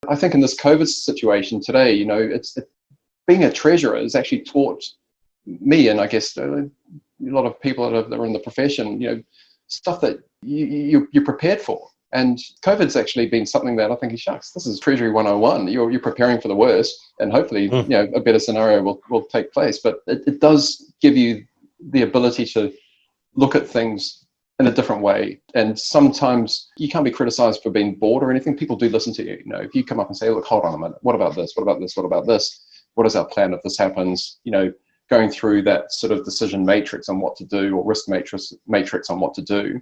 I think in this COVID situation today, being a treasurer has actually taught me, and I guess a lot of people that are in the profession, stuff that you're prepared for. And COVID's actually been something that I think, shucks, this is Treasury 101. You're preparing for the worst, and hopefully, a better scenario will take place. But it does give you the ability to look at things in a different way. And sometimes you can't be criticized for being bored or anything. People do listen to you. If you come up and say, look, hold on a minute, what about this? What about this? What about this? What is our plan if this happens? Going through that sort of decision matrix on what to do, or risk matrix on what to do,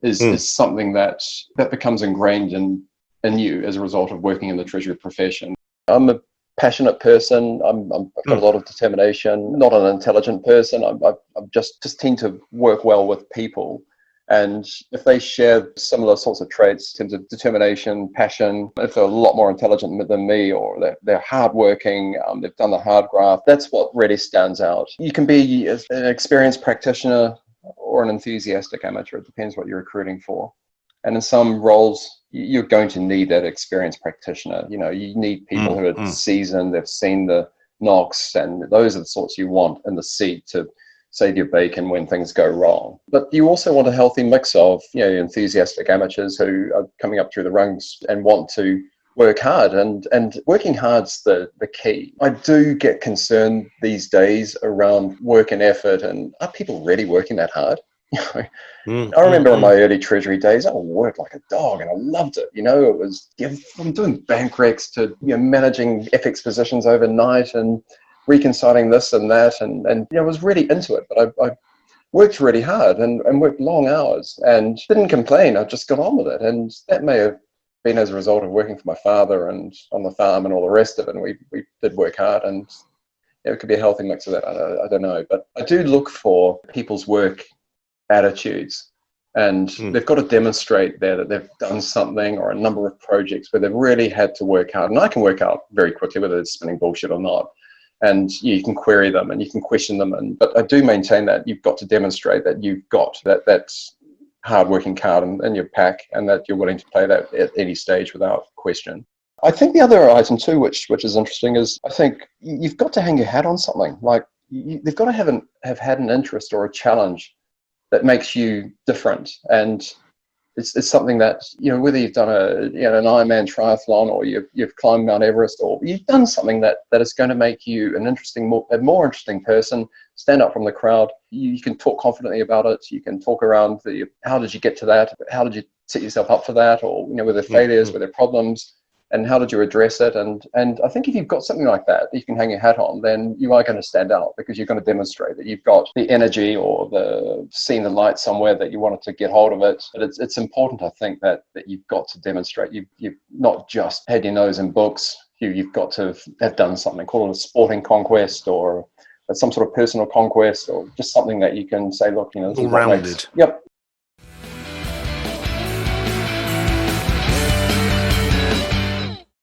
is something that becomes ingrained in you as a result of working in the Treasury profession. I'm a passionate person. I've got a lot of determination. Not an intelligent person. I just tend to work well with people. And if they share similar sorts of traits in terms of determination, passion, if they're a lot more intelligent than me, or they're hardworking, they've done the hard graft, that's what really stands out. You can be an experienced practitioner or an enthusiastic amateur. It depends what you're recruiting for. And in some roles, you're going to need that experienced practitioner. You need people who are seasoned, they've seen the knocks, and those are the sorts you want in the seat to save your bacon when things go wrong. But you also want a healthy mix of, enthusiastic amateurs who are coming up through the ranks and want to work hard, and working hard's the key. I do get concerned these days around work and effort, and are people really working that hard? I remember in my early Treasury days, I worked like a dog and I loved it. It was from doing bank recs to managing FX positions overnight and reconciling this and that, and I was really into it. But I worked really hard and worked long hours and didn't complain. I just got on with it, and that may have been as a result of working for my father and on the farm and all the rest of it. And we did work hard, and it could be a healthy mix of that. I don't know, but I do look for people's work attitudes, and they've got to demonstrate that they've done something or a number of projects where they've really had to work hard. And I can work out very quickly whether it's spinning bullshit or not. And you can query them and you can question them. But I do maintain that you've got to demonstrate that you've got that hard-working card in your pack, and that you're willing to play that at any stage without question. I think the other item too, which is interesting, is I think you've got to hang your hat on something. Like they've got to have had an interest or a challenge that makes you different. And it's something that, whether you've done an Ironman triathlon, or you've climbed Mount Everest, or you've done something that is going to make you a more interesting person, stand up from the crowd. You can talk confidently about it. You can talk around how did you get to that? How did you set yourself up for that? Or, were there failures, were there problems? And how did you address it? And I think if you've got something like that you can hang your hat on, then you are going to stand out, because you're going to demonstrate that you've got the energy or seen the light somewhere that you wanted to get hold of it. But it's important, I think, that you've got to demonstrate. You've not just had your nose in books. You've got to have done something, call it a sporting conquest or some sort of personal conquest, or just something that you can say, look, this is what all-rounded. Yep.